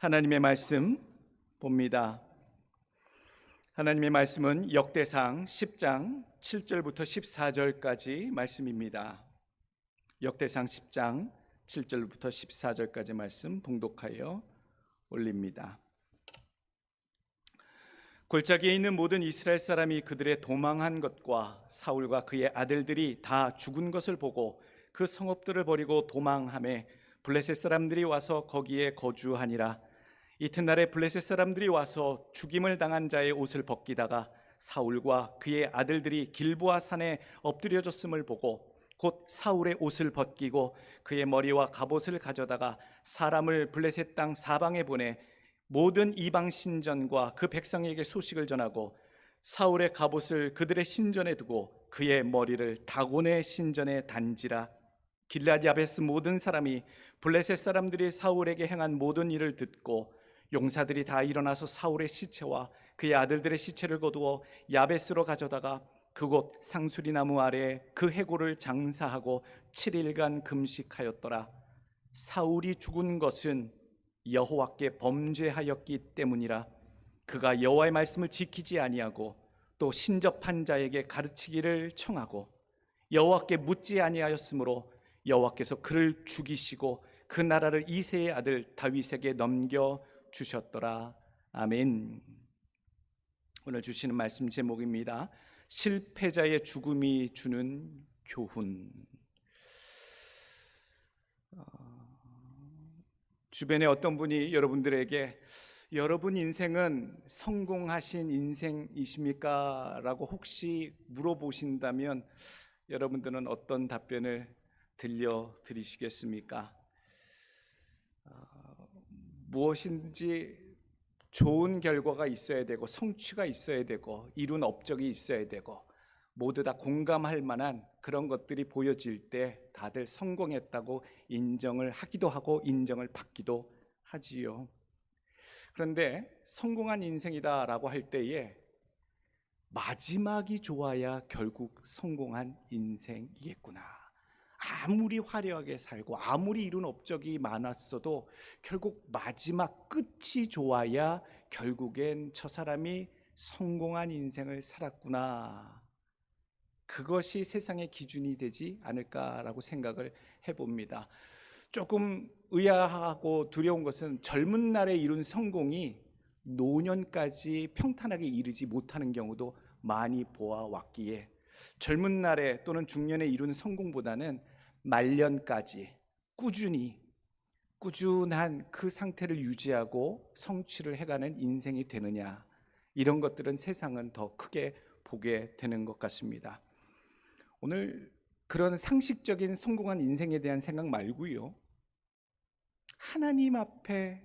하나님의 말씀 봅니다. 하나님의 말씀은 역대상 10장 7절부터 14절까지 말씀입니다. 역대상 10장 7절부터 14절까지 말씀 봉독하여 올립니다. 골짜기에 있는 모든 이스라엘 사람이 그들의 도망한 것과 사울과 그의 아들들이 다 죽은 것을 보고 그 성읍들을 버리고 도망하매 블레셋 사람들이 와서 거기에 거주하니라. 이튿날에 블레셋 사람들이 와서 죽임을 당한 자의 옷을 벗기다가 사울과 그의 아들들이 길보아 산에 엎드려졌음을 보고 곧 사울의 옷을 벗기고 그의 머리와 갑옷을 가져다가 사람을 블레셋 땅 사방에 보내 모든 이방 신전과 그 백성에게 소식을 전하고 사울의 갑옷을 그들의 신전에 두고 그의 머리를 다곤의 신전에 단지라. 길앗 야베스 모든 사람이 블레셋 사람들이 사울에게 행한 모든 일을 듣고 용사들이 다 일어나서 사울의 시체와 그의 아들들의 시체를 거두어 야베스로 가져다가 그곳 상수리 나무 아래에 그 해골을 장사하고 7일간 금식하였더라. 사울이 죽은 것은 여호와께 범죄하였기 때문이라. 그가 여호와의 말씀을 지키지 아니하고 또 신접한 자에게 가르치기를 청하고 여호와께 묻지 아니하였으므로 여호와께서 그를 죽이시고 그 나라를 이새의 아들 다윗에게 넘겨 주셨더라. 아멘. 오늘 주시는 말씀 제목입니다. 실패자의 죽음이 주는 교훈. 주변에 어떤 분이 여러분들에게 여러분 인생은 성공하신 인생이십니까? 라고 혹시 물어보신다면 여러분들은 어떤 답변을 들려드리시겠습니까? 무엇인지 좋은 결과가 있어야 되고 성취가 있어야 되고 이룬 업적이 있어야 되고 모두 다 공감할 만한 그런 것들이 보여질 때 다들 성공했다고 인정을 하기도 하고 인정을 받기도 하지요. 그런데 성공한 인생이다라고 할 때에 마지막이 좋아야 결국 성공한 인생이겠구나. 아무리 화려하게 살고 아무리 이룬 업적이 많았어도 결국 마지막 끝이 좋아야 결국엔 저 사람이 성공한 인생을 살았구나. 그것이 세상의 기준이 되지 않을까라고 생각을 해봅니다. 조금 의아하고 두려운 것은 젊은 날에 이룬 성공이 노년까지 평탄하게 이르지 못하는 경우도 많이 보아왔기에 젊은 날에 또는 중년에 이룬 성공보다는 말년까지 꾸준한 그 상태를 유지하고 성취를 해가는 인생이 되느냐, 이런 것들은 세상은 더 크게 보게 되는 것 같습니다. 오늘 그런 상식적인 성공한 인생에 대한 생각 말고요, 하나님 앞에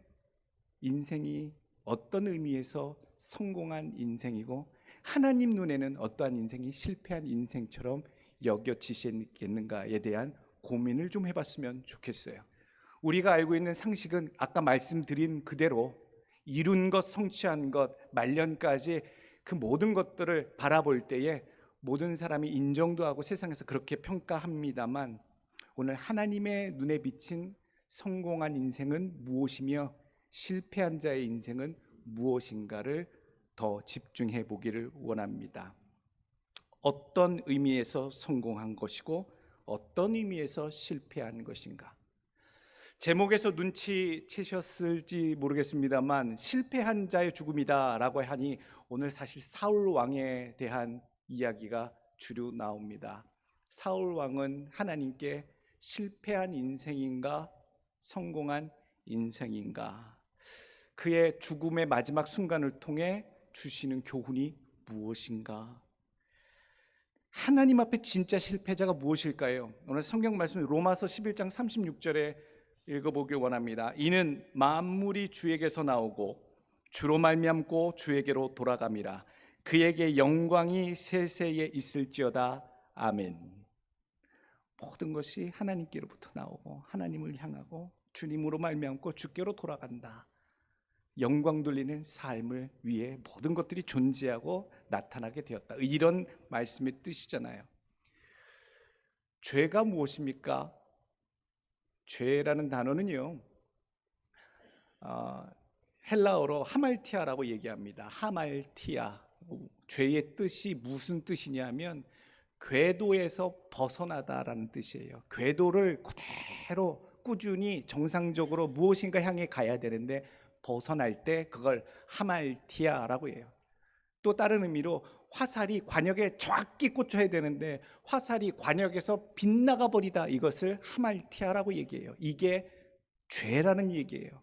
인생이 어떤 의미에서 성공한 인생이고 하나님 눈에는 어떠한 인생이 실패한 인생처럼 여겨지시겠는가에 대한 고민을 좀 해봤으면 좋겠어요. 우리가 알고 있는 상식은 아까 말씀드린 그대로 이룬 것, 성취한 것, 말년까지 그 모든 것들을 바라볼 때에 모든 사람이 인정도 하고 세상에서 그렇게 평가합니다만, 오늘 하나님의 눈에 비친 성공한 인생은 무엇이며 실패한 자의 인생은 무엇인가를 더 집중해 보기를 원합니다. 어떤 의미에서 성공한 것이고 어떤 의미에서 실패한 것인가? 제목에서 눈치채셨을지 모르겠습니다만 실패한 자의 죽음이다라고 하니 오늘 사실 사울 왕에 대한 이야기가 주로 나옵니다. 사울 왕은 하나님께 실패한 인생인가 성공한 인생인가, 그의 죽음의 마지막 순간을 통해 주시는 교훈이 무엇인가? 하나님 앞에 진짜 실패자가 무엇일까요? 오늘 성경 말씀 로마서 11장 36절에 읽어보길 원합니다. 이는 만물이 주에게서 나오고 주로 말미암고 주에게로 돌아감이라. 그에게 영광이 세세에 있을지어다. 아멘. 모든 것이 하나님께로부터 나오고 하나님을 향하고 주님으로 말미암고 주께로 돌아간다. 영광 돌리는 삶을 위해 모든 것들이 존재하고 나타나게 되었다. 이런 말씀의 뜻이잖아요. 죄가 무엇입니까? 죄라는 단어는요, 헬라어로 하말티아라고 얘기합니다. 하말티아. 죄의 뜻이 무슨 뜻이냐면 궤도에서 벗어나다라는 뜻이에요. 궤도를 그대로 꾸준히 정상적으로 무엇인가 향해 가야 되는데 벗어날 때 그걸 하말티아라고 해요. 또 다른 의미로 화살이 관역에 정확히 꽂혀야 되는데 화살이 관역에서 빗나가 버리다, 이것을 하말티아라고 얘기해요. 이게 죄라는 얘기예요.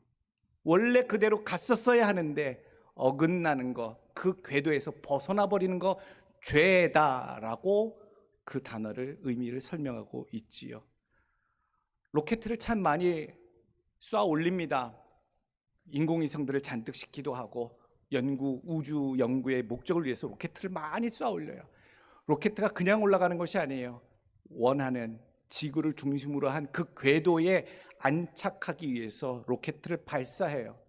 원래 그대로 갔었어야 하는데 어긋나는 거, 그 궤도에서 벗어나 버리는 거 죄다라고 그 단어를, 의미를 설명하고 있지요. 로켓을 참 많이 쏴 올립니다. 인공위성들을 잔뜩 싣기도 하고 우주 연구의 목적을 위해서 로켓을 많이 쏴 올려요. 로켓가 그냥 올라가는 것이 아니에요. 원하는 지구를 중심으로 한 그 궤도에 안착하기 위해서 로켓을 발사해요.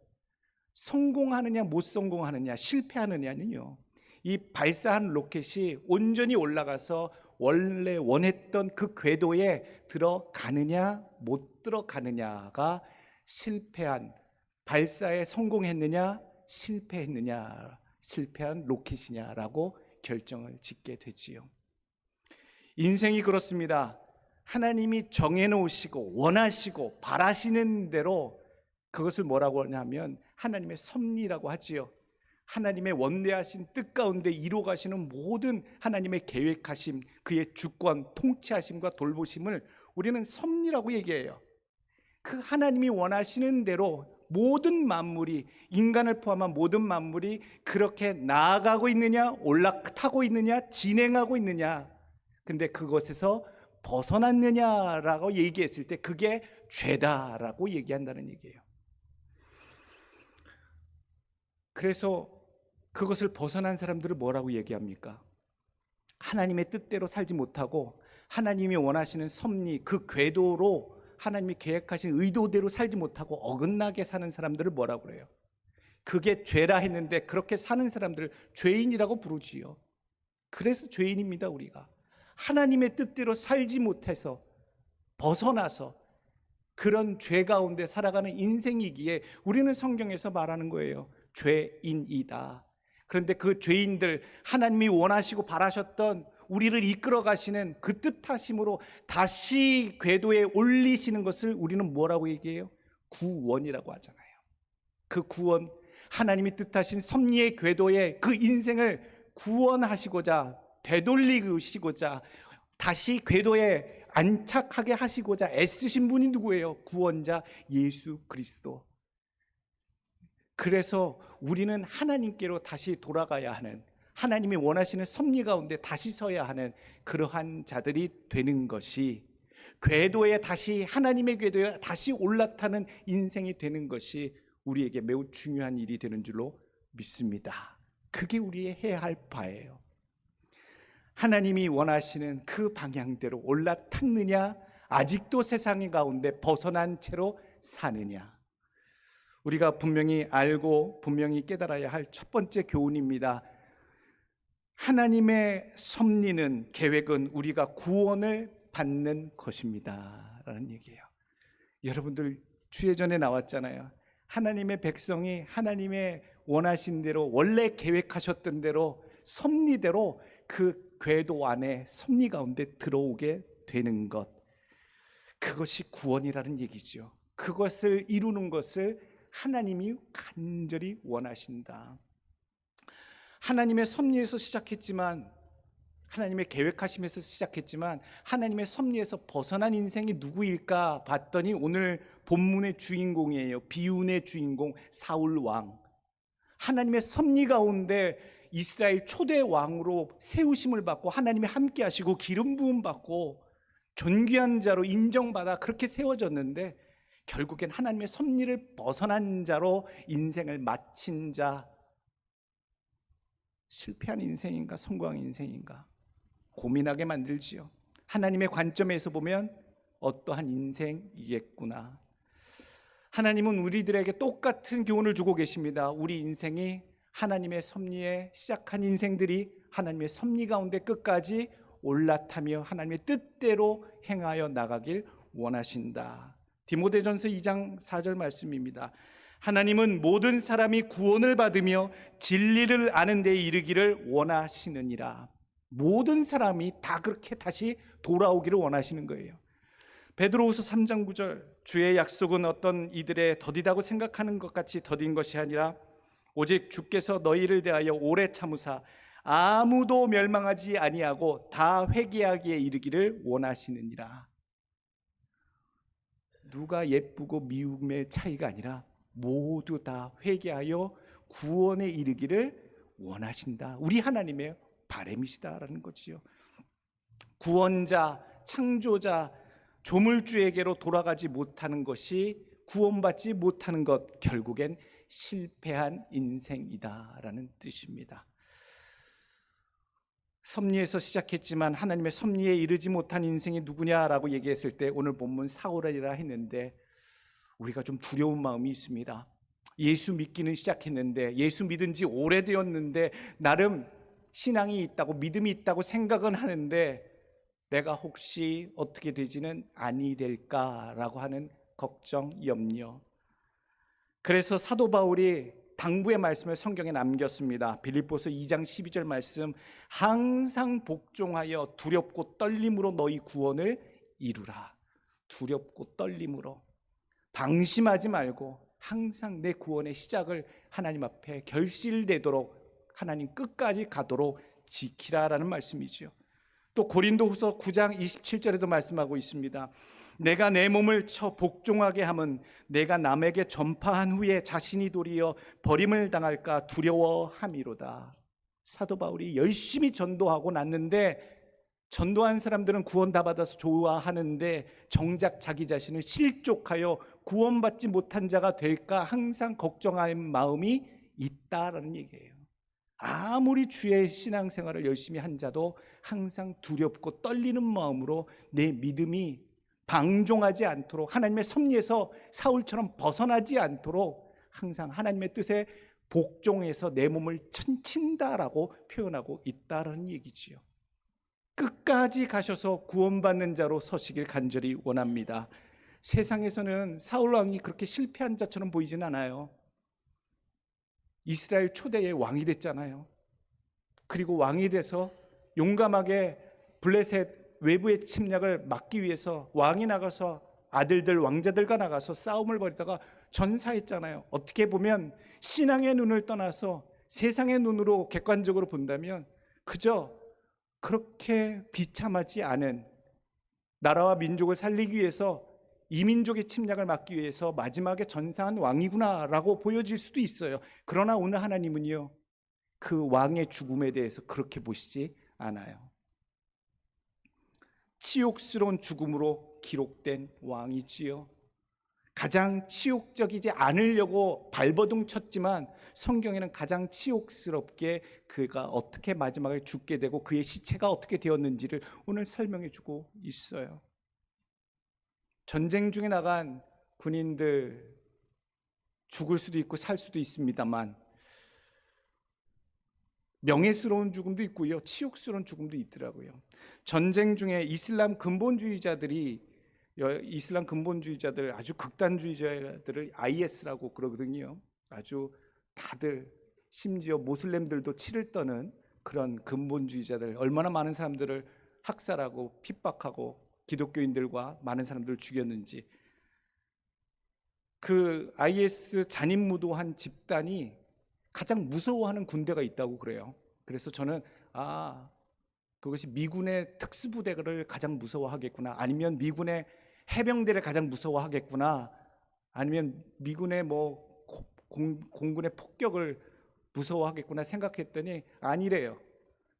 성공하느냐 못 성공하느냐, 실패하느냐는요, 이 발사한 로켓이 온전히 올라가서 원래 원했던 그 궤도에 들어가느냐 못 들어가느냐가 실패한, 발사에 성공했느냐 실패했느냐, 실패한 로켓이냐라고 결정을 짓게 되지요. 인생이 그렇습니다. 하나님이 정해놓으시고 원하시고 바라시는 대로 그것을 뭐라고 하냐면 하나님의 섭리라고 하지요. 하나님의 원대하신 뜻 가운데 이루어가시는 모든 하나님의 계획하심, 그의 주권, 통치하심과 돌보심을 우리는 섭리라고 얘기해요. 그 하나님이 원하시는 대로 모든 만물이, 인간을 포함한 모든 만물이 그렇게 나아가고 있느냐, 올라타고 있느냐, 진행하고 있느냐, 근데 그것에서 벗어났느냐라고 얘기했을 때 그게 죄다라고 얘기한다는 얘기예요. 그래서 그것을 벗어난 사람들을 뭐라고 얘기합니까? 하나님의 뜻대로 살지 못하고 하나님이 원하시는 섭리, 그 궤도로 하나님이 계획하신 의도대로 살지 못하고 어긋나게 사는 사람들을 뭐라고 그래요? 그게 죄라 했는데 그렇게 사는 사람들을 죄인이라고 부르지요. 그래서 죄인입니다. 우리가 하나님의 뜻대로 살지 못해서 벗어나서 그런 죄 가운데 살아가는 인생이기에 우리는 성경에서 말하는 거예요. 죄인이다. 그런데 그 죄인들, 하나님이 원하시고 바라셨던 우리를 이끌어 가시는 그 뜻하심으로 다시 궤도에 올리시는 것을 우리는 뭐라고 얘기해요? 구원이라고 하잖아요. 그 구원, 하나님이 뜻하신 섭리의 궤도에 그 인생을 구원하시고자, 되돌리시고자, 다시 궤도에 안착하게 하시고자 애쓰신 분이 누구예요? 구원자 예수 그리스도. 그래서 우리는 하나님께로 다시 돌아가야 하는, 하나님이 원하시는 섭리 가운데 다시 서야 하는 그러한 자들이 되는 것이, 궤도에 다시, 하나님의 궤도에 다시 올라타는 인생이 되는 것이 우리에게 매우 중요한 일이 되는 줄로 믿습니다. 그게 우리의 해야 할 바예요. 하나님이 원하시는 그 방향대로 올라탔느냐, 아직도 세상 가운데 벗어난 채로 사느냐. 우리가 분명히 알고 분명히 깨달아야 할 첫 번째 교훈입니다. 하나님의 섭리는, 계획은 우리가 구원을 받는 것입니다 라는 얘기예요. 여러분들 주예 전에 나왔잖아요. 하나님의 백성이 하나님의 원하신 대로, 원래 계획하셨던 대로, 섭리대로 그 궤도 안에, 섭리 가운데 들어오게 되는 것, 그것이 구원이라는 얘기죠. 그것을 이루는 것을 하나님이 간절히 원하신다. 하나님의 섭리에서 시작했지만, 하나님의 계획하심에서 시작했지만 하나님의 섭리에서 벗어난 인생이 누구일까 봤더니 오늘 본문의 주인공이에요. 비운의 주인공 사울 왕. 하나님의 섭리 가운데 이스라엘 초대 왕으로 세우심을 받고 하나님이 함께 하시고 기름 부음 받고 존귀한 자로 인정받아 그렇게 세워졌는데, 결국엔 하나님의 섭리를 벗어난 자로 인생을 마친 자, 실패한 인생인가 성공한 인생인가 고민하게 만들지요. 하나님의 관점에서 보면 어떠한 인생이겠구나. 하나님은 우리들에게 똑같은 교훈을 주고 계십니다. 우리 인생이 하나님의 섭리에 시작한 인생들이 하나님의 섭리 가운데 끝까지 올라타며 하나님의 뜻대로 행하여 나가길 원하신다. 디모데전서 2장 4절 말씀입니다. 하나님은 모든 사람이 구원을 받으며 진리를 아는 데 이르기를 원하시느니라. 모든 사람이 다 그렇게 다시 돌아오기를 원하시는 거예요. 베드로후서 3장 9절, 주의 약속은 어떤 이들의 더디다고 생각하는 것 같이 더딘 것이 아니라 오직 주께서 너희를 대하여 오래 참으사 아무도 멸망하지 아니하고 다 회개하기에 이르기를 원하시느니라. 누가 예쁘고 미움의 차이가 아니라 모두 다 회개하여 구원에 이르기를 원하신다. 우리 하나님의 바람이시다라는 거지요. 구원자, 창조자, 조물주에게로 돌아가지 못하는 것이, 구원받지 못하는 것, 결국엔 실패한 인생이다라는 뜻입니다. 섭리에서 시작했지만 하나님의 섭리에 이르지 못한 인생이 누구냐라고 얘기했을 때 오늘 본문 사울이라 했는데, 우리가 좀 두려운 마음이 있습니다. 예수 믿기는 시작했는데, 예수 믿은 지 오래되었는데, 나름 신앙이 있다고, 믿음이 있다고 생각은 하는데 내가 혹시 어떻게 되지는 아니 될까라고 하는 걱정, 염려. 그래서 사도 바울이 당부의 말씀을 성경에 남겼습니다. 빌립보서 2장 12절 말씀, 항상 복종하여 두렵고 떨림으로 너희 구원을 이루라. 두렵고 떨림으로, 방심하지 말고 항상 내 구원의 시작을 하나님 앞에 결실되도록, 하나님 끝까지 가도록 지키라라는 말씀이죠. 또 고린도후서 9장 27절에도 말씀하고 있습니다. 내가 내 몸을 쳐 복종하게 함은 내가 남에게 전파한 후에 자신이 도리어 버림을 당할까 두려워함이로다. 사도 바울이 열심히 전도하고 났는데, 전도한 사람들은 구원 다 받아서 좋아하는데 정작 자기 자신을 실족하여 구원받지 못한 자가 될까 항상 걱정하는 마음이 있다라는 얘기예요. 아무리 주의 신앙생활을 열심히 한 자도 항상 두렵고 떨리는 마음으로 내 믿음이 방종하지 않도록, 하나님의 섭리에서 사울처럼 벗어나지 않도록 항상 하나님의 뜻에 복종해서 내 몸을 친다라고 표현하고 있다라는 얘기지요. 끝까지 가셔서 구원받는 자로 서시길 간절히 원합니다. 세상에서는 사울 왕이 그렇게 실패한 자처럼 보이진 않아요. 이스라엘 초대의 왕이 됐잖아요. 그리고 왕이 돼서 용감하게 블레셋 외부의 침략을 막기 위해서 왕이 나가서 아들들, 왕자들과 나가서 싸움을 벌이다가 전사했잖아요. 어떻게 보면 신앙의 눈을 떠나서 세상의 눈으로 객관적으로 본다면 그저 그렇게 비참하지 않은, 나라와 민족을 살리기 위해서 이민족의 침략을 막기 위해서 마지막에 전사한 왕이구나라고 보여질 수도 있어요. 그러나 오늘 하나님은요, 그 왕의 죽음에 대해서 그렇게 보시지 않아요. 치욕스러운 죽음으로 기록된 왕이지요. 가장 치욕적이지 않으려고 발버둥 쳤지만 성경에는 가장 치욕스럽게 그가 어떻게 마지막에 죽게 되고 그의 시체가 어떻게 되었는지를 오늘 설명해 주고 있어요. 전쟁 중에 나간 군인들 죽을 수도 있고 살 수도 있습니다만 명예스러운 죽음도 있고요, 치욕스러운 죽음도 있더라고요. 전쟁 중에 이슬람 근본주의자들, 아주 극단주의자들을 IS라고 그러거든요. 아주 다들, 심지어 모슬렘들도 치를 떠는 그런 근본주의자들, 얼마나 많은 사람들을 학살하고 핍박하고 기독교인들과 많은 사람들을 죽였는지. 그 IS 잔인무도한 집단이 가장 무서워하는 군대가 있다고 그래요. 그래서 저는 그것이 미군의 특수부대를 가장 무서워하겠구나, 아니면 미군의 해병대를 가장 무서워하겠구나, 아니면 미군의 공군의 폭격을 무서워하겠구나 생각했더니 아니래요.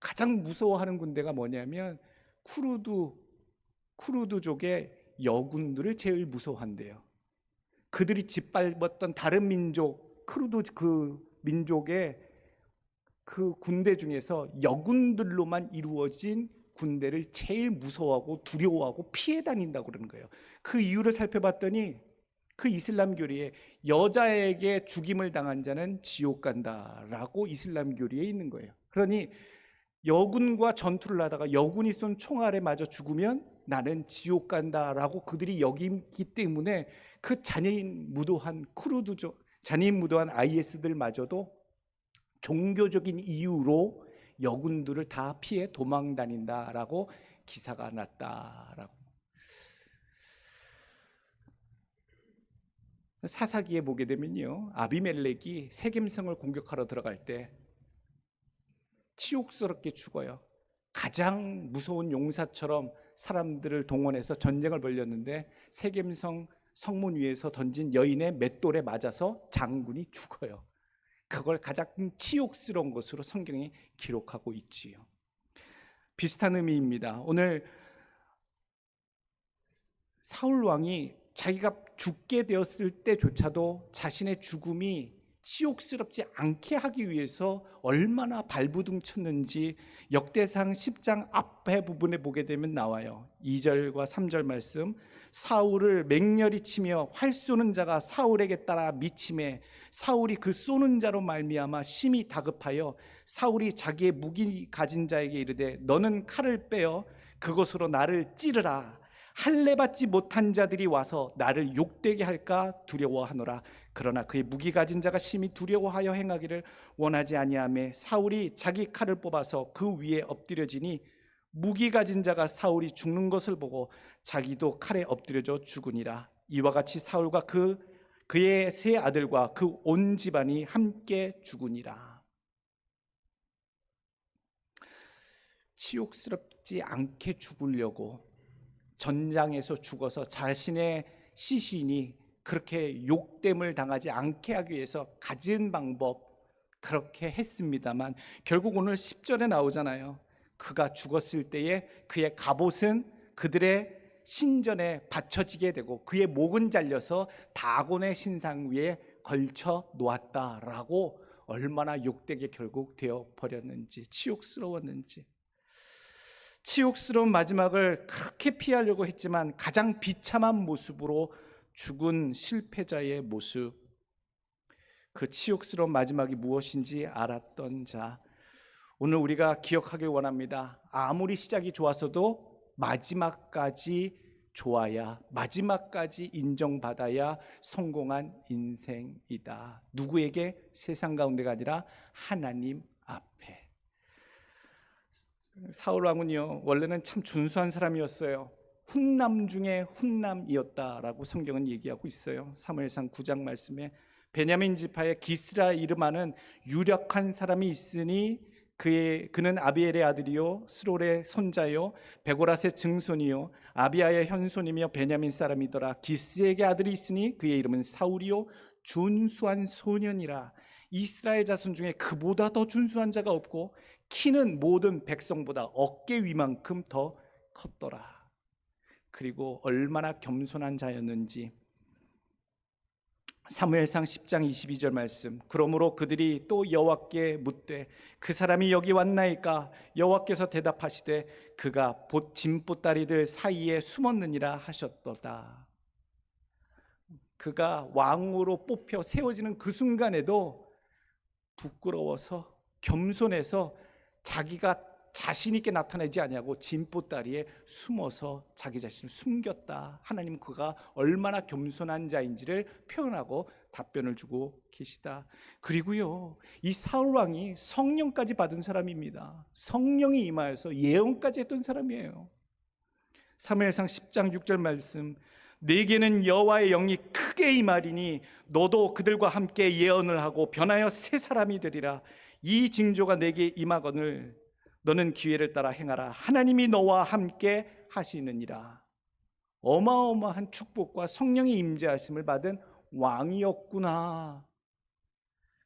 가장 무서워하는 군대가 뭐냐면 쿠르드족의 여군들을 제일 무서워한대요. 그들이 짓밟았던 다른 민족, 쿠르드 그 민족의 그 군대 중에서 여군들로만 이루어진 군대를 제일 무서워하고 두려워하고 피해 다닌다고 그러는 거예요. 그 이유를 살펴봤더니 그 이슬람 교리에 여자에게 죽임을 당한 자는 지옥 간다라고 이슬람 교리에 있는 거예요. 그러니 여군과 전투를 하다가 여군이 쏜 총알에 맞아 죽으면 나는 지옥 간다라고 그들이 여기기 때문에 그 잔인무도한 쿠르드족, 잔인무도한 IS들마저도 종교적인 이유로 여군들을 다 피해 도망 다닌다라고 기사가 났다라고. 사사기에 보게 되면요, 아비멜렉이 세겜성을 공격하러 들어갈 때 치욕스럽게 죽어요. 가장 무서운 용사처럼 사람들을 동원해서 전쟁을 벌였는데 세겜성 성문 위에서 던진 여인의 맷돌에 맞아서 장군이 죽어요. 그걸 가장 치욕스러운 것으로 성경이 기록하고 있지요. 비슷한 의미입니다. 오늘 사울 왕이 자기가 죽게 되었을 때조차도 자신의 죽음이 치욕스럽지 않게 하기 위해서 얼마나 발부둥 쳤는지 역대상 10장 앞에 부분에 보게 되면 나와요. 2절과 3절 말씀. 사울을 맹렬히 치며 활 쏘는 자가 사울에게 따라 미치매 사울이 그 쏘는 자로 말미암아 심히 다급하여 사울이 자기의 무기 가진 자에게 이르되 너는 칼을 빼어 그것으로 나를 찌르라. 할례 받지 못한 자들이 와서 나를 욕되게 할까 두려워하노라. 그러나 그의 무기 가진 자가 심히 두려워하여 행하기를 원하지 아니하매 사울이 자기 칼을 뽑아서 그 위에 엎드려지니 무기 가진 자가 사울이 죽는 것을 보고 자기도 칼에 엎드려져 죽으니라. 이와 같이 사울과 그의 세 아들과 그 온 집안이 함께 죽으니라. 치욕스럽지 않게 죽으려고 전장에서 죽어서 자신의 시신이 그렇게 욕됨을 당하지 않게 하기 위해서 가진 방법 그렇게 했습니다만 결국 오늘 10절에 나오잖아요. 그가 죽었을 때에 그의 갑옷은 그들의 신전에 받쳐지게 되고 그의 목은 잘려서 다곤의 신상 위에 걸쳐 놓았다라고 얼마나 욕되게 결국 되어 버렸는지, 치욕스러웠는지. 치욕스러운 마지막을 그렇게 피하려고 했지만 가장 비참한 모습으로 죽은 실패자의 모습, 그 치욕스러운 마지막이 무엇인지 알았던 자, 오늘 우리가 기억하길 원합니다. 아무리 시작이 좋았어도 마지막까지 좋아야, 마지막까지 인정받아야 성공한 인생이다. 누구에게? 세상 가운데가 아니라 하나님 앞에. 사울 왕은요, 원래는 참 준수한 사람이었어요. 훈남 중에 훈남이었다라고 성경은 얘기하고 있어요. 사무엘상 9장 말씀에 베냐민 지파의 기스라 이름하는 유력한 사람이 있으니 그는 아비엘의 아들이요 스롤의 손자요 베고라스의 증손이요 아비아의 현손이며 베냐민 사람이더라. 기스에게 아들이 있으니 그의 이름은 사울이요 준수한 소년이라. 이스라엘 자손 중에 그보다 더 준수한 자가 없고 키는 모든 백성보다 어깨 위만큼 더 컸더라. 그리고 얼마나 겸손한 자였는지 사무엘상 10장 22절 말씀. 그러므로 그들이 또 여호와께 묻되 그 사람이 여기 왔나이까? 여호와께서 대답하시되 그가 짐보따리들 사이에 숨었느니라 하셨도다. 그가 왕으로 뽑혀 세워지는 그 순간에도 부끄러워서 겸손해서 자기가 자신 있게 나타내지 아니하고 짐보따리에 숨어서 자기 자신을 숨겼다. 하나님은 그가 얼마나 겸손한 자인지를 표현하고 답변을 주고 계시다. 그리고요, 이 사울 왕이 성령까지 받은 사람입니다. 성령이 임하여서 예언까지 했던 사람이에요. 사무엘상 10장 6절 말씀. 내게는 여호와의 영이 크게 임하리니 너도 그들과 함께 예언을 하고 변하여 새 사람이 되리라. 이 징조가 내게 임하거늘 너는 기회를 따라 행하라. 하나님이 너와 함께 하시느니라. 어마어마한 축복과 성령의 임재하심을 받은 왕이었구나.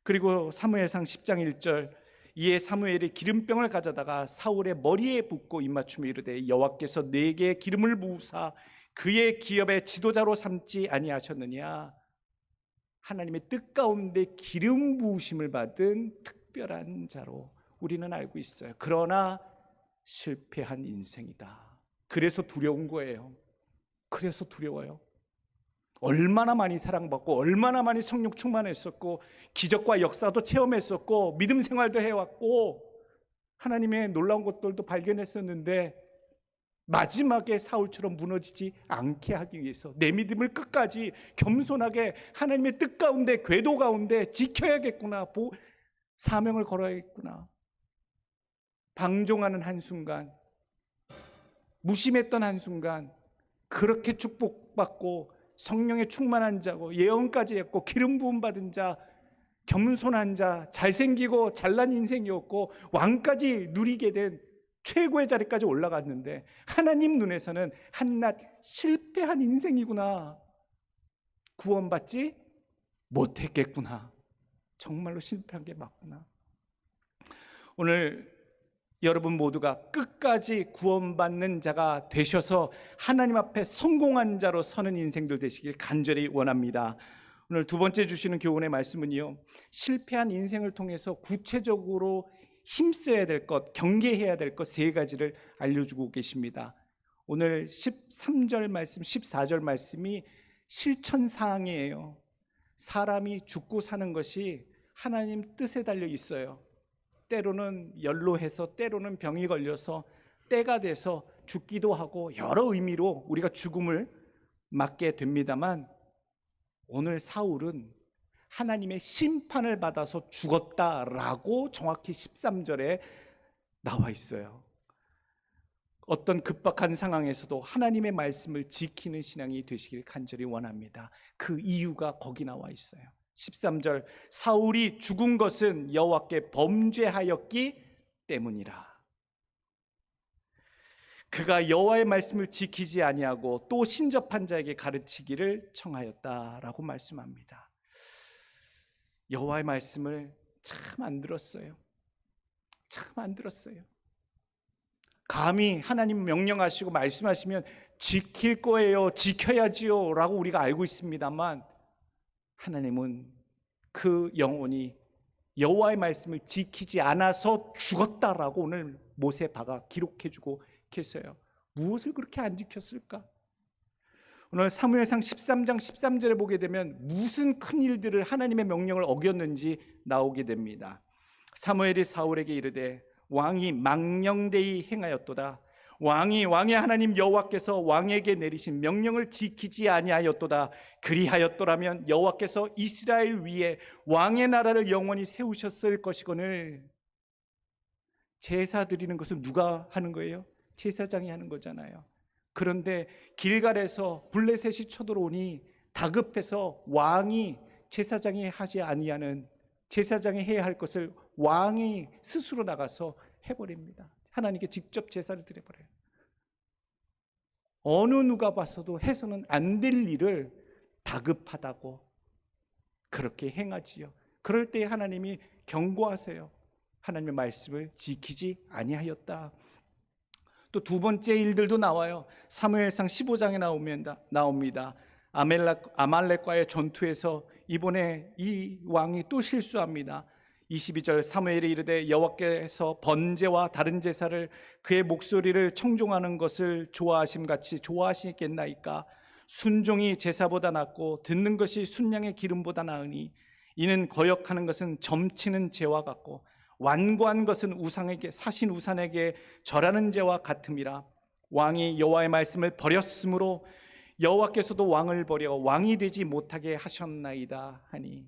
그리고 사무엘상 10장 1절. 이에 사무엘이 기름병을 가져다가 사울의 머리에 붓고 입맞춤에 이르되 여호와께서 내게 기름을 부으사 그의 기업의 지도자로 삼지 아니하셨느냐. 하나님의 뜻 가운데 기름 부으심을 받은 특별한 자로 우리는 알고 있어요. 그러나 실패한 인생이다. 그래서 두려운 거예요. 그래서 두려워요. 얼마나 많이 사랑받고 얼마나 많이 성령 충만했었고 기적과 역사도 체험했었고 믿음 생활도 해왔고 하나님의 놀라운 것들도 발견했었는데 마지막에 사울처럼 무너지지 않게 하기 위해서 내 믿음을 끝까지 겸손하게 하나님의 뜻 가운데, 궤도 가운데 지켜야겠구나, 사명을 걸어야겠구나. 방종하는 한순간, 무심했던 한순간, 그렇게 축복받고 성령의 충만한 자고 예언까지 했고 기름 부음 받은 자, 겸손한 자, 잘생기고 잘난 인생이었고 왕까지 누리게 된 최고의 자리까지 올라갔는데 하나님 눈에서는 한낱 실패한 인생이구나, 구원받지 못했겠구나, 정말로 실패한 게 맞구나. 오늘 여러분 모두가 끝까지 구원받는 자가 되셔서 하나님 앞에 성공한 자로 서는 인생들 되시길 간절히 원합니다. 오늘 두 번째 주시는 교훈의 말씀은요, 실패한 인생을 통해서 구체적으로 힘써야 될 것, 경계해야 될 것 세 가지를 알려주고 계십니다. 오늘 13절 말씀, 14절 말씀이 실천사항이에요. 사람이 죽고 사는 것이 하나님 뜻에 달려 있어요. 때로는 연로해서, 때로는 병이 걸려서, 때가 돼서 죽기도 하고 여러 의미로 우리가 죽음을 맞게 됩니다만, 오늘 사울은 하나님의 심판을 받아서 죽었다라고 정확히 13절에 나와 있어요. 어떤 급박한 상황에서도 하나님의 말씀을 지키는 신앙이 되시길 간절히 원합니다. 그 이유가 거기 나와 있어요. 13절, 사울이 죽은 것은 여호와께 범죄하였기 때문이라. 그가 여호와의 말씀을 지키지 아니하고 또 신접한 자에게 가르치기를 청하였다라고 말씀합니다. 여호와의 말씀을 참 안 들었어요. 참 안 들었어요. 감히 하나님 명령하시고 말씀하시면 지킬 거예요, 지켜야지요 라고 우리가 알고 있습니다만, 하나님은 그 영혼이 여호와의 말씀을 지키지 않아서 죽었다라고 오늘 못에 박아 기록해주고 계세요. 무엇을 그렇게 안 지켰을까? 오늘 사무엘상 13장 13절에 보게 되면 무슨 큰 일들을 하나님의 명령을 어겼는지 나오게 됩니다. 사무엘이 사울에게 이르되 왕이 망령되이 행하였도다. 왕의 하나님 여호와께서 왕에게 내리신 명령을 지키지 아니하였도다. 그리하였더라면 여호와께서 이스라엘 위에 왕의 나라를 영원히 세우셨을 것이거늘. 제사 드리는 것은 누가 하는 거예요? 제사장이 하는 거잖아요. 그런데 길갈에서 블레셋이 쳐들어오니 다급해서 왕이 제사장이 하지 아니하는, 제사장이 해야 할 것을 왕이 스스로 나가서 해버립니다. 하나님께 직접 제사를 드려버려요. 어느 누가 봐서도 해서는 안 될 일을 다급하다고 그렇게 행하지요. 그럴 때 하나님이 경고하세요. 하나님의 말씀을 지키지 아니하였다. 또 두 번째 일들도 나와요. 사무엘상 15장에 나옵니다. 아말렉과의 전투에서 이번에 이 왕이 또 실수합니다. 22절, 사무엘이 이르되 여호와께서 번제와 다른 제사를 그의 목소리를 청종하는 것을 좋아하심같이 좋아하시겠나이까? 순종이 제사보다 낫고 듣는 것이 순양의 기름보다 나으니 이는 거역하는 것은 점치는 죄와 같고 완고한 것은 우상에게, 사신 우산에게 절하는 죄와 같음이라. 왕이 여호와의 말씀을 버렸으므로 여호와께서도 왕을 버려 왕이 되지 못하게 하셨나이다 하니,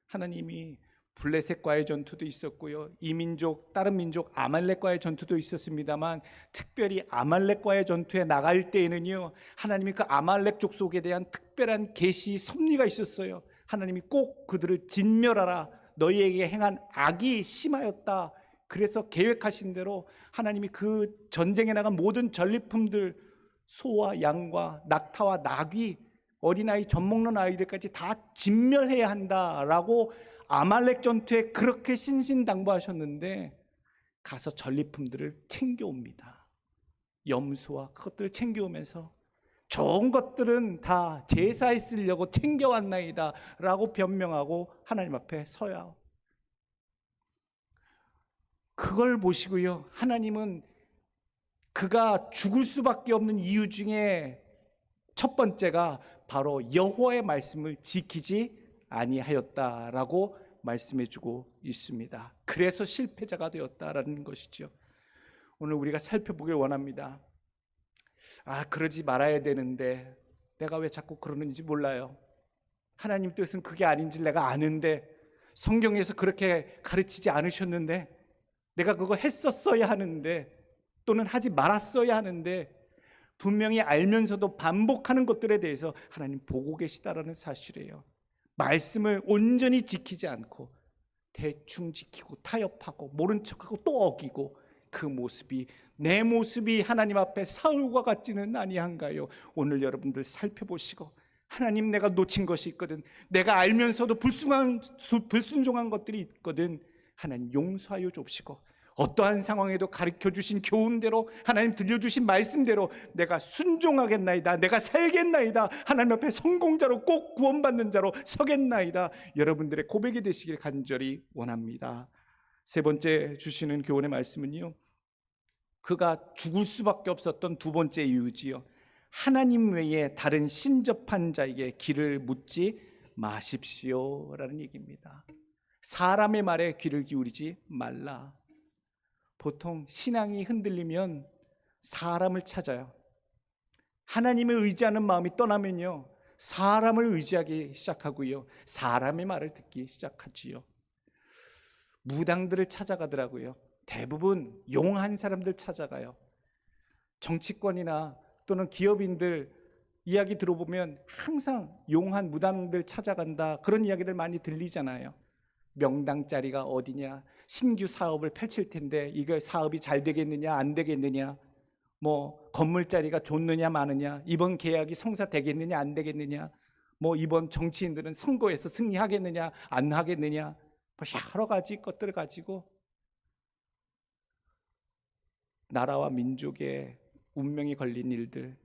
하나님이 블레셋과의 전투도 있었고요, 이 민족, 다른 민족 아말렉과의 전투도 있었습니다만, 특별히 아말렉과의 전투에 나갈 때에는요, 하나님이 그 아말렉 족속에 대한 특별한 계시, 섭리가 있었어요. 하나님이 꼭 그들을 진멸하라, 너희에게 행한 악이 심하였다. 그래서 계획하신 대로 하나님이 그 전쟁에 나간 모든 전리품들, 소와 양과 낙타와 나귀, 어린아이, 젖먹는 아이들까지 다 진멸해야 한다라고 아말렉 전투에 그렇게 신신당부하셨는데, 가서 전리품들을 챙겨옵니다. 염소와 그것들을 챙겨오면서 좋은 것들은 다 제사에 쓰려고 챙겨왔나이다 라고 변명하고 하나님 앞에 서요. 그걸 보시고요, 하나님은 그가 죽을 수밖에 없는 이유 중에 첫 번째가 바로 여호와의 말씀을 지키지 아니하였다라고 말씀해주고 있습니다. 그래서 실패자가 되었다라는 것이죠. 오늘 우리가 살펴보길 원합니다. 그러지 말아야 되는데 내가 왜 자꾸 그러는지 몰라요. 하나님 뜻은 그게 아닌지 내가 아는데, 성경에서 그렇게 가르치지 않으셨는데, 내가 그거 했었어야 하는데, 또는 하지 말았어야 하는데, 분명히 알면서도 반복하는 것들에 대해서 하나님 보고 계시다라는 사실이에요. 말씀을 온전히 지키지 않고 대충 지키고 타협하고 모른 척하고 또 어기고, 그 모습이, 내 모습이 하나님 앞에 사울과 같지는 아니한가요? 오늘 여러분들 살펴보시고, 하나님, 내가 놓친 것이 있거든, 내가 알면서도 불순종한 것들이 있거든, 하나님 용서하여 줍시고, 어떠한 상황에도 가르쳐 주신 교훈대로, 하나님 들려주신 말씀대로 내가 순종하겠나이다, 내가 살겠나이다, 하나님 앞에 성공자로 꼭 구원받는 자로 서겠나이다, 여러분들의 고백이 되시길 간절히 원합니다. 세 번째 주시는 교훈의 말씀은요, 그가 죽을 수밖에 없었던 두 번째 이유지요. 하나님 외에 다른 신접한 자에게 길을 묻지 마십시오 라는 얘기입니다. 사람의 말에 귀를 기울이지 말라. 보통 신앙이 흔들리면 사람을 찾아요. 하나님을 의지하는 마음이 떠나면요, 사람을 의지하기 시작하고요, 사람의 말을 듣기 시작하지요. 무당들을 찾아가더라고요. 대부분 용한 사람들 찾아가요. 정치권이나 또는 기업인들 이야기 들어보면 항상 용한 무당들 찾아간다, 그런 이야기들 많이 들리잖아요. 명당 자리가 어디냐, 신규 사업을 펼칠 텐데 이거 사업이 잘 되겠느냐 안 되겠느냐, 뭐 건물 자리가 좋느냐 마느냐, 이번 계약이 성사되겠느냐 안 되겠느냐, 뭐 이번 정치인들은 선거에서 승리하겠느냐 안 하겠느냐, 여러 가지 것들을 가지고 나라와 민족의 운명이 걸린 일들,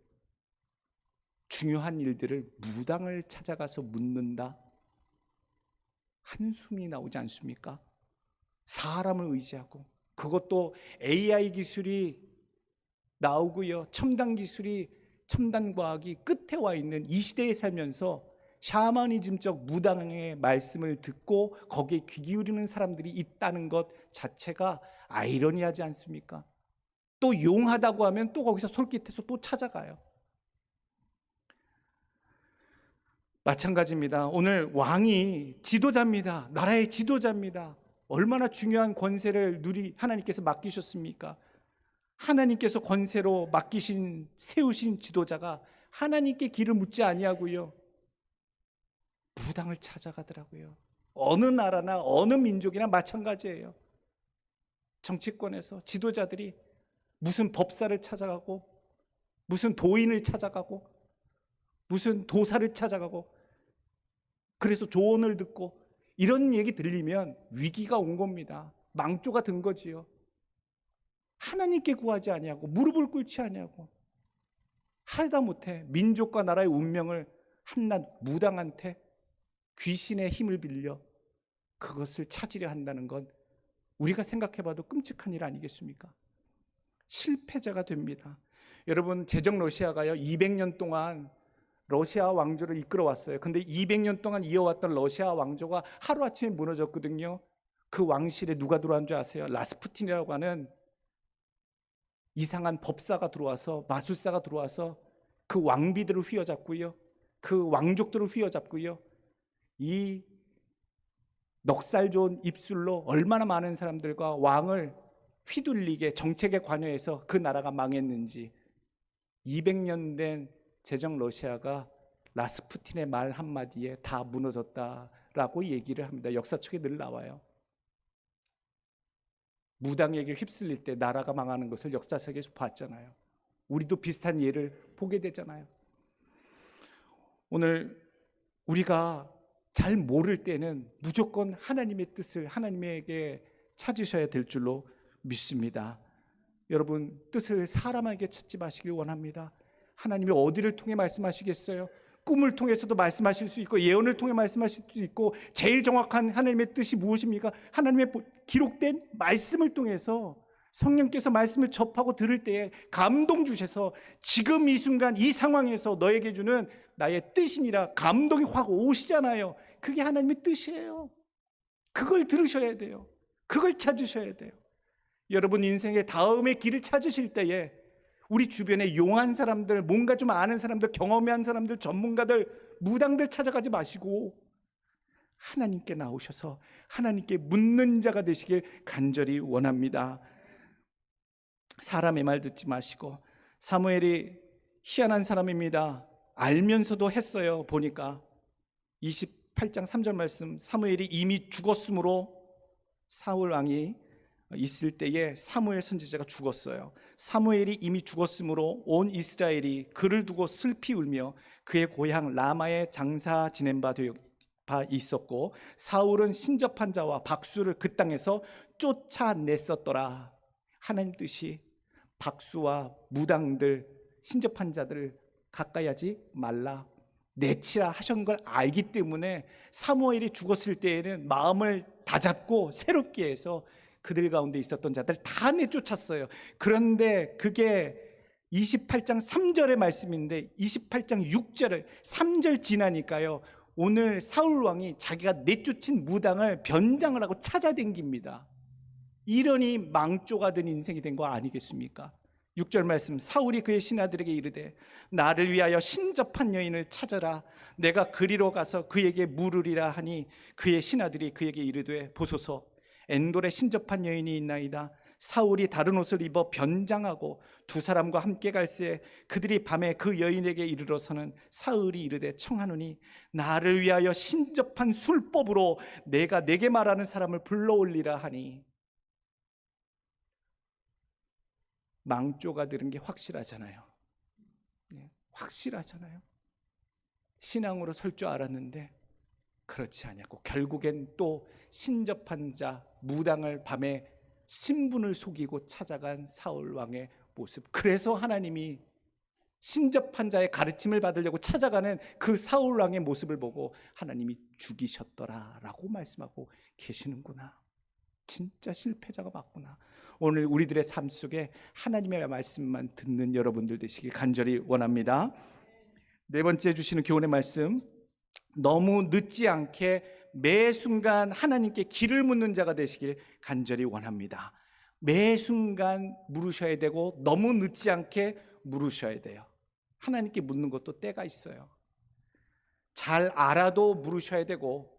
중요한 일들을 무당을 찾아가서 묻는다? 한숨이 나오지 않습니까? 사람을 의지하고, 그것도 AI 기술이 나오고요, 첨단 기술이, 첨단 과학이 끝에 와 있는 이 시대에 살면서 샤머니즘적 무당의 말씀을 듣고 거기에 귀 기울이는 사람들이 있다는 것 자체가 아이러니하지 않습니까? 또 용하다고 하면 또 거기서 솔깃해서 또 찾아가요. 마찬가지입니다. 오늘 왕이 지도자입니다. 나라의 지도자입니다. 얼마나 중요한 권세를 하나님께서 맡기셨습니까? 하나님께서 권세로 맡기신, 세우신 지도자가 하나님께 길을 묻지 아니하고요, 무당을 찾아가더라고요. 어느 나라나 어느 민족이나 마찬가지예요. 정치권에서 지도자들이 무슨 법사를 찾아가고, 무슨 도인을 찾아가고, 무슨 도사를 찾아가고, 그래서 조언을 듣고, 이런 얘기 들리면 위기가 온 겁니다. 망조가 든 거지요. 하나님께 구하지 아니하고 무릎을 꿇지 아니하고 하다못해 민족과 나라의 운명을 한낱 무당한테 귀신의 힘을 빌려 그것을 찾으려 한다는 건 우리가 생각해봐도 끔찍한 일 아니겠습니까? 실패자가 됩니다. 여러분, 제정 러시아가요 200년 동안 러시아 왕조를 이끌어왔어요. 근데 200년 동안 이어왔던 러시아 왕조가 하루아침에 무너졌거든요. 그 왕실에 누가 들어간 줄 아세요? 라스푸틴이라고 하는 이상한 법사가 들어와서, 마술사가 들어와서 그 왕비들을 휘어잡고요, 그 왕족들을 휘어잡고요, 이 넉살 좋은 입술로 얼마나 많은 사람들과 왕을 휘둘리게 정책에 관여해서 그 나라가 망했는지, 200년 된 제정 러시아가 라스푸틴의 말 한마디에 다 무너졌다라고 얘기를 합니다. 역사책에 늘 나와요. 무당에게 휩쓸릴 때 나라가 망하는 것을 역사책에서 봤잖아요. 우리도 비슷한 예를 보게 되잖아요. 오늘 우리가 잘 모를 때는 무조건 하나님의 뜻을 하나님에게 찾으셔야 될 줄로 믿습니다. 여러분, 뜻을 사람에게 찾지 마시길 원합니다. 하나님이 어디를 통해 말씀하시겠어요? 꿈을 통해서도 말씀하실 수 있고, 예언을 통해 말씀하실 수 있고, 제일 정확한 하나님의 뜻이 무엇입니까? 하나님의 기록된 말씀을 통해서 성령께서 말씀을 접하고 들을 때에 감동 주셔서 지금 이 순간 이 상황에서 너에게 주는 나의 뜻이니라 감동이 확 오시잖아요. 그게 하나님의 뜻이에요. 그걸 들으셔야 돼요. 그걸 찾으셔야 돼요. 여러분 인생의 다음의 길을 찾으실 때에 우리 주변에 용한 사람들, 뭔가 좀 아는 사람들, 경험한 사람들, 전문가들, 무당들 찾아가지 마시고 하나님께 나오셔서 하나님께 묻는 자가 되시길 간절히 원합니다. 사람의 말 듣지 마시고. 사무엘이 희한한 사람입니다. 알면서도 했어요. 보니까 28장 3절 말씀, 사무엘이 이미 죽었으므로, 사울 왕이 있을 때에 사무엘 선지자가 죽었어요. 사무엘이 이미 죽었으므로 온 이스라엘이 그를 두고 슬피 울며 그의 고향 라마에 장사 지낸 바 있었고, 사울은 신접한 자와 박수를 그 땅에서 쫓아냈었더라. 하나님 뜻이 박수와 무당들, 신접한 자들을 가까이 하지 말라, 내치라 하신 걸 알기 때문에 사무엘이 죽었을 때에는 마음을 다잡고 새롭게 해서 그들 가운데 있었던 자들 다 내쫓았어요. 그런데 그게 28장 3절의 말씀인데 28장 6절을 3절 지나니까요, 오늘 사울 왕이 자기가 내쫓은 무당을 변장을 하고 찾아댕깁니다. 이러니 망조가 된 인생이 된 거 아니겠습니까? 6절 말씀, 사울이 그의 신하들에게 이르되 나를 위하여 신접한 여인을 찾아라, 내가 그리로 가서 그에게 물으리라 하니, 그의 신하들이 그에게 이르되 보소서, 엔돌에 신접한 여인이 있나이다. 사울이 다른 옷을 입어 변장하고 두 사람과 함께 갈새 그들이 밤에 그 여인에게 이르러서는 사울이 이르되 청하노니 나를 위하여 신접한 술법으로 내가 내게 말하는 사람을 불러올리라 하니. 망조가 들은 게 확실하잖아요. 확실하잖아요. 신앙으로 설 줄 알았는데 그렇지 않냐고, 결국엔 또 신접한 자 무당을 밤에 신분을 속이고 찾아간 사울 왕의 모습. 그래서 하나님이 신접한 자의 가르침을 받으려고 찾아가는 그 사울 왕의 모습을 보고 하나님이 죽이셨더라라고 말씀하고 계시는구나. 진짜 실패자가 맞구나. 오늘 우리들의 삶 속에 하나님의 말씀만 듣는 여러분들 되시길 간절히 원합니다. 네 번째 주시는 교훈의 말씀, 너무 늦지 않게 매 순간 하나님께 길을 묻는 자가 되시길 간절히 원합니다. 매 순간 물으셔야 되고 너무 늦지 않게 물으셔야 돼요. 하나님께 묻는 것도 때가 있어요. 잘 알아도 물으셔야 되고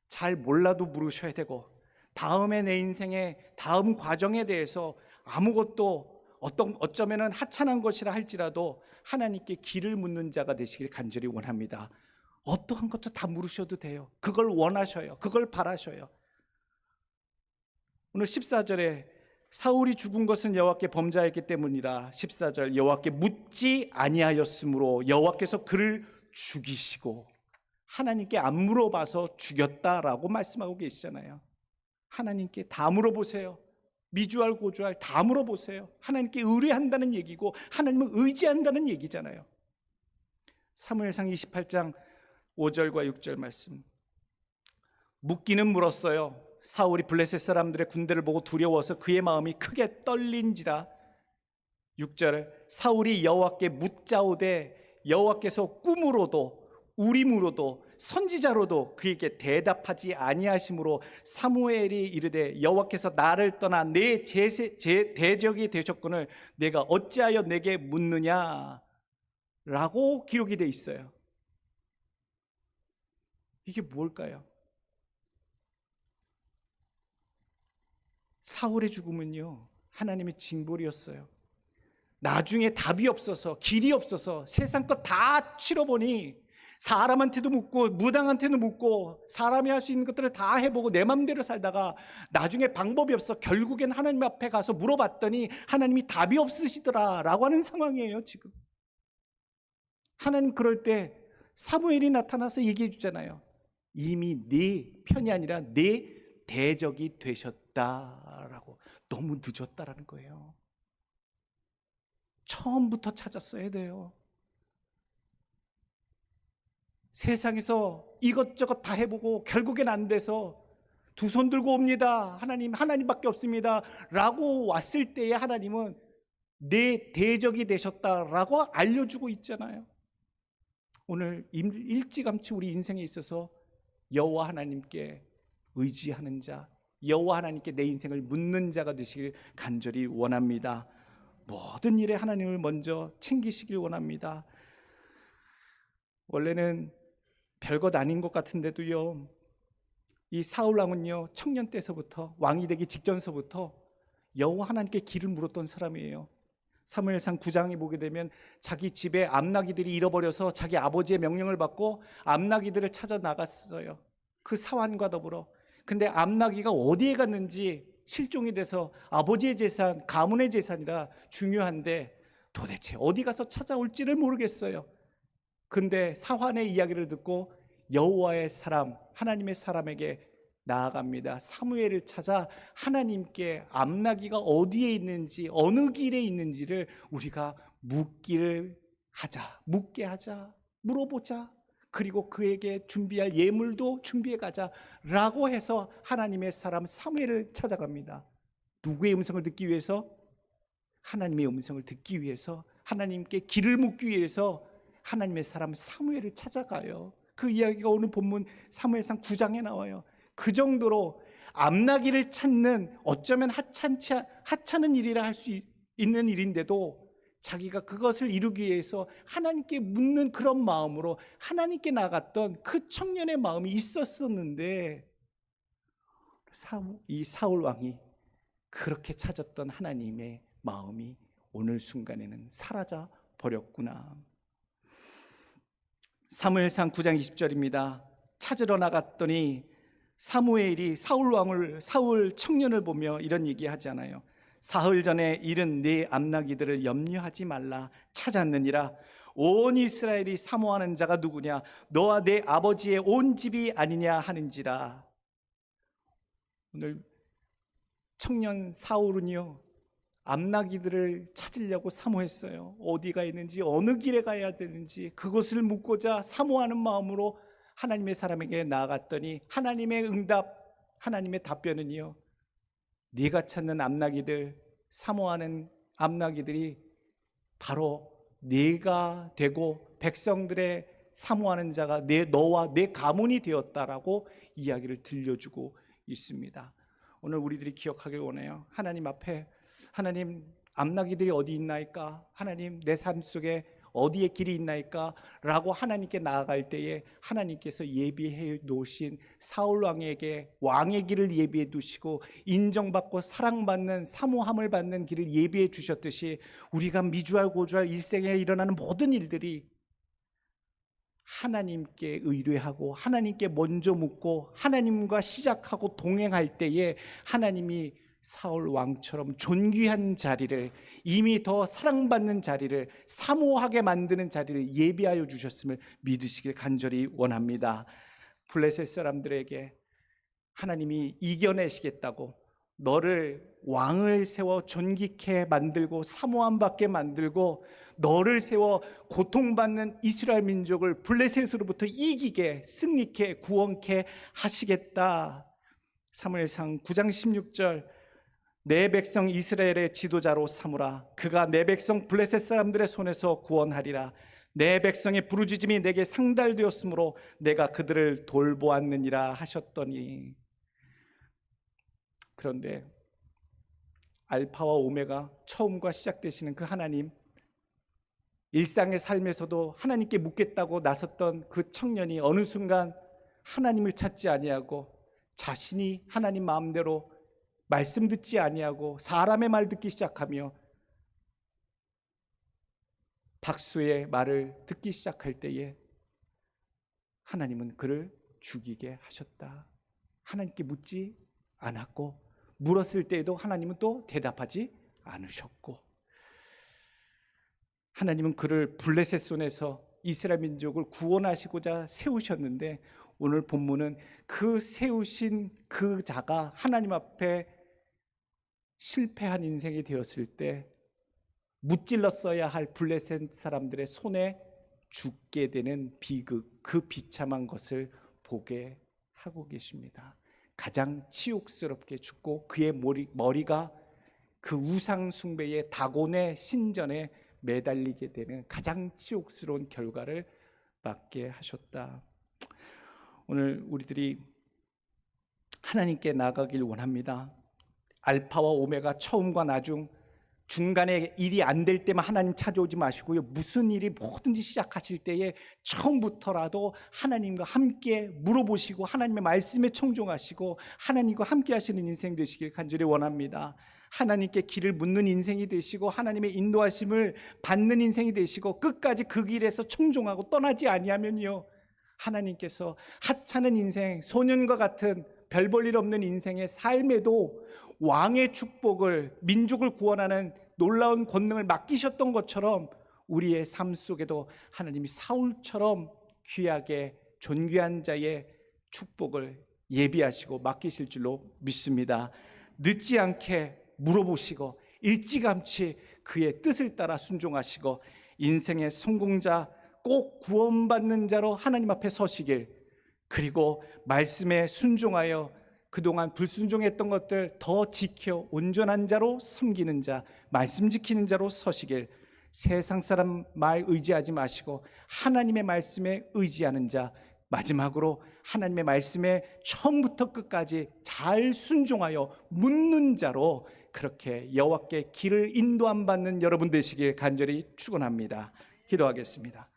잘 몰라도 물으셔야 되고, 다음에 내 인생의 다음 과정에 대해서 아무것도 어쩌면은 하찮은 것이라 할지라도 하나님께 길을 묻는 자가 되시길 간절히 원합니다. 어떠한 것도 다 물으셔도 돼요. 그걸 원하셔요. 그걸 바라셔요. 오늘 14절에 사울이 죽은 것은 여호와께 범죄하였기 때문이라. 14절, 여호와께 묻지 아니하였으므로 여호와께서 그를 죽이시고, 하나님께 안 물어봐서 죽였다라고 말씀하고 계시잖아요. 하나님께 다 물어보세요. 미주알 고주알 다 물어보세요. 하나님께 의뢰한다는 얘기고 하나님을 의지한다는 얘기잖아요. 사무엘상 28장 5절과 6절 말씀, 묻기는 물었어요. 사울이 블레셋 사람들의 군대를 보고 두려워서 그의 마음이 크게 떨린지라. 6절, 사울이 여호와께 묻자오되 여호와께서 꿈으로도 우림으로도 선지자로도 그에게 대답하지 아니하심으로 사무엘이 이르되 여호와께서 나를 떠나 내 대적이 되셨거늘 내가 어찌하여 내게 묻느냐 라고 기록이 되어 있어요. 이게 뭘까요? 사울의 죽음은요, 하나님의 징벌이었어요. 나중에 답이 없어서, 길이 없어서 세상 것 다 치러보니 사람한테도 묻고 무당한테도 묻고 사람이 할 수 있는 것들을 다 해보고 내 맘대로 살다가 나중에 방법이 없어 결국엔 하나님 앞에 가서 물어봤더니 하나님이 답이 없으시더라라고 하는 상황이에요. 지금 하나님 그럴 때 사무엘이 나타나서 얘기해 주잖아요. 이미 네 편이 아니라 네 대적이 되셨다라고. 너무 늦었다라는 거예요. 처음부터 찾았어야 돼요. 세상에서 이것저것 다 해보고 결국엔 안 돼서 두 손 들고 옵니다. 하나님밖에 없습니다 라고 왔을 때에 하나님은 내 대적이 되셨다라고 알려주고 있잖아요. 오늘 일찌감치 우리 인생에 있어서 여호와 하나님께 의지하는 자, 여호와 하나님께 내 인생을 묻는 자가 되시길 간절히 원합니다. 모든 일에 하나님을 먼저 챙기시길 원합니다. 원래는 별것 아닌 것 같은데도요, 이 사울 왕은요, 청년 때서부터, 왕이 되기 직전서부터 여호와 하나님께 길을 물었던 사람이에요. 사무엘상 9장에 보게 되면 자기 집에 암나귀들이 잃어버려서 자기 아버지의 명령을 받고 암나귀들을 찾아 나갔어요. 그 사환과 더불어. 근데 암나귀가 어디에 갔는지 실종이 돼서 아버지의 재산, 가문의 재산이라 중요한데 도대체 어디 가서 찾아올지를 모르겠어요. 근데 사환의 이야기를 듣고 여호와의 사람, 하나님의 사람에게 나아갑니다. 사무엘을 찾아 하나님께 암나귀가 어디에 있는지, 어느 길에 있는지를 우리가 묻게 하자, 물어보자. 그리고 그에게 준비할 예물도 준비해 가자라고 해서 하나님의 사람 사무엘을 찾아갑니다. 누구의 음성을 듣기 위해서? 하나님의 음성을 듣기 위해서, 하나님께 길을 묻기 위해서 하나님의 사람 사무엘을 찾아가요. 그 이야기가 오늘 본문 사무엘상 9장에 나와요. 그 정도로 암나귀를 찾는, 어쩌면 하찮은 일이라 할 수 있는 일인데도 자기가 그것을 이루기 위해서 하나님께 묻는 그런 마음으로 하나님께 나갔던 그 청년의 마음이 있었었는데, 이 사울 왕이 그렇게 찾았던 하나님의 마음이 오늘 순간에는 사라져 버렸구나. 사무엘상 9장 20절입니다. 찾으러 나갔더니 사무엘이 사울 청년을 보며 이런 얘기하잖아요. 사흘 전에 잃은 네 암나귀들을 염려하지 말라. 찾았느니라. 온 이스라엘이 사모하는 자가 누구냐? 너와 내 아버지의 온 집이 아니냐 하는지라. 오늘 청년 사울은요, 암나귀들을 찾으려고 사모했어요. 어디가 있는지, 어느 길에 가야 되는지 그것을 묻고자 사모하는 마음으로 하나님의 사람에게 나아갔더니 하나님의 응답, 하나님의 답변은요, 네가 찾는 암나귀들, 사모하는 암나귀들이 바로 네가 되고 백성들의 사모하는 자가 너와 내 가문이 되었다라고 이야기를 들려주고 있습니다. 오늘 우리들이 기억하길 원해요. 하나님 앞에, 하나님, 암나귀들이 어디 있나이까? 하나님, 내 삶 속에 어디에 길이 있나이까? 라고 하나님께 나아갈 때에 하나님께서 예비해 놓으신 사울 왕에게 왕의 길을 예비해 두시고 인정받고 사랑받는, 사모함을 받는 길을 예비해 주셨듯이 우리가 미주알 고주알 일생에 일어나는 모든 일들이 하나님께 의뢰하고 하나님께 먼저 묻고 하나님과 시작하고 동행할 때에 하나님이 사울 왕처럼 존귀한 자리를, 이미 더 사랑받는 자리를, 사모하게 만드는 자리를 예비하여 주셨음을 믿으시길 간절히 원합니다. 블레셋 사람들에게 하나님이 이겨내시겠다고, 너를 왕을 세워 존귀케 만들고 사모함 받게 만들고 너를 세워 고통받는 이스라엘 민족을 블레셋으로부터 이기게, 승리케, 구원케 하시겠다. 사무엘상 9장 16절, 내 백성 이스라엘의 지도자로 삼으라. 그가 내 백성 블레셋 사람들의 손에서 구원하리라. 내 백성의 부르짖음이 내게 상달되었으므로 내가 그들을 돌보았느니라 하셨더니. 그런데 알파와 오메가, 처음과 시작되시는 그 하나님, 일상의 삶에서도 하나님께 묻겠다고 나섰던 그 청년이 어느 순간 하나님을 찾지 아니하고 자신이 하나님 마음대로 말씀 듣지 아니하고 사람의 말 듣기 시작하며 박수의 말을 듣기 시작할 때에 하나님은 그를 죽이게 하셨다. 하나님께 묻지 않았고 물었을 때에도 하나님은 또 대답하지 않으셨고, 하나님은 그를 블레셋 손에서 이스라엘 민족을 구원하시고자 세우셨는데 오늘 본문은 그 세우신 그 자가 하나님 앞에 실패한 인생이 되었을 때 무찔렀어야 할 블레셋 사람들의 손에 죽게 되는 비극, 그 비참한 것을 보게 하고 계십니다. 가장 치욕스럽게 죽고 그의 머리가 그 우상 숭배의 다곤의 신전에 매달리게 되는 가장 치욕스러운 결과를 맞게 하셨다. 오늘 우리들이 하나님께 나아가길 원합니다. 알파와 오메가, 처음과 나중, 중간에 일이 안 될 때만 하나님 찾아오지 마시고요. 무슨 일이 뭐든지 시작하실 때에 처음부터라도 하나님과 함께 물어보시고 하나님의 말씀에 청종하시고 하나님과 함께 하시는 인생 되시길 간절히 원합니다. 하나님께 길을 묻는 인생이 되시고 하나님의 인도하심을 받는 인생이 되시고 끝까지 그 길에서 청종하고 떠나지 아니하면요, 하나님께서 하찮은 인생, 소년과 같은 별 볼 일 없는 인생의 삶에도 왕의 축복을, 민족을 구원하는 놀라운 권능을 맡기셨던 것처럼 우리의 삶 속에도 하나님이 사울처럼 귀하게 존귀한 자의 축복을 예비하시고 맡기실 줄로 믿습니다. 늦지 않게 물어보시고 일찌감치 그의 뜻을 따라 순종하시고 인생의 성공자, 꼭 구원받는 자로 하나님 앞에 서시길, 그리고 말씀에 순종하여 그동안 불순종했던 것들 더 지켜 온전한 자로 섬기는 자, 말씀 지키는 자로 서시길, 세상 사람 말 의지하지 마시고 하나님의 말씀에 의지하는 자, 마지막으로 하나님의 말씀에 처음부터 끝까지 잘 순종하여 묻는 자로 그렇게 여호와께 길을 인도함 받는 여러분 되시길 간절히 축원합니다. 기도하겠습니다.